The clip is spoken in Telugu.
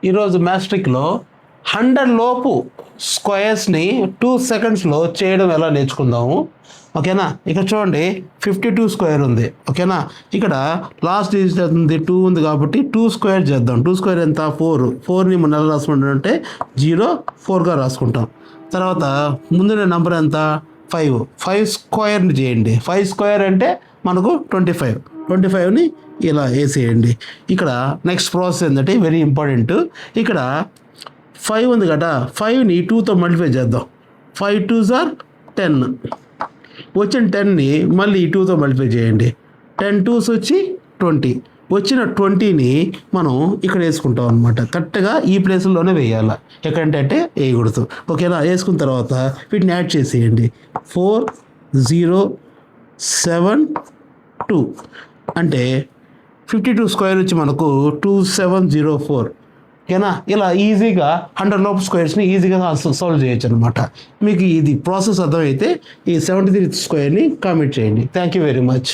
ఈరోజు మ్యాస్ట్రిక్లో 100 లోపు స్క్వేర్స్ని 2 సెకండ్స్లో చేయడం ఎలా నేర్చుకుందాము. ఓకేనా, ఇక్కడ చూడండి 52 స్క్వేర్ ఉంది. ఓకేనా, ఇక్కడ లాస్ట్ డిజిట్ ఉంది 2 ఉంది కాబట్టి 2 స్క్వేర్ చేద్దాం. 2 స్క్వేర్ ఎంత 4ని మనం ఎలా రాసుకుంటాం 0 4గా రాసుకుంటాం. తర్వాత ముందున్న నెంబర్ ఎంత 5 స్క్వేర్ని చేయండి. 5 స్క్వేర్ అంటే మనకు 25ని ఇలా వేసేయండి. ఇక్కడ నెక్స్ట్ ప్రాసెస్ ఏంటంటే వెరీ ఇంపార్టెంట్. ఇక్కడ 5 ఉంది కదా, 5ని 2తో మల్టిప్లై చేద్దాం. 5 2s are 10. వచ్చిన 10ని మళ్ళీ 2తో మల్టిప్లై చేయండి. 10 2s వచ్చి 20. వచ్చిన 20ని మనం ఇక్కడ వేసుకుంటాం అనమాట. కరెక్ట్గా ఈ ప్లేస్లోనే వేయాలి, ఎక్కడంటే వేయకూడదు. ఓకేనా, వేసుకున్న తర్వాత వీటిని యాడ్ చేసేయండి. 4 0 7 2 అంటే 52 స్క్వేర్ వచ్చి మనకు 2704. ఓకేనా, ఇలా ఈజీగా 100 లోపు స్క్వేర్స్ని ఈజీగా సాల్వ్ చేయొచ్చు అనమాట. మీకు ఇది ప్రాసెస్ అర్థమైతే ఈ 73 స్క్వేర్ని కామెంట్ చేయండి. Thank you very much.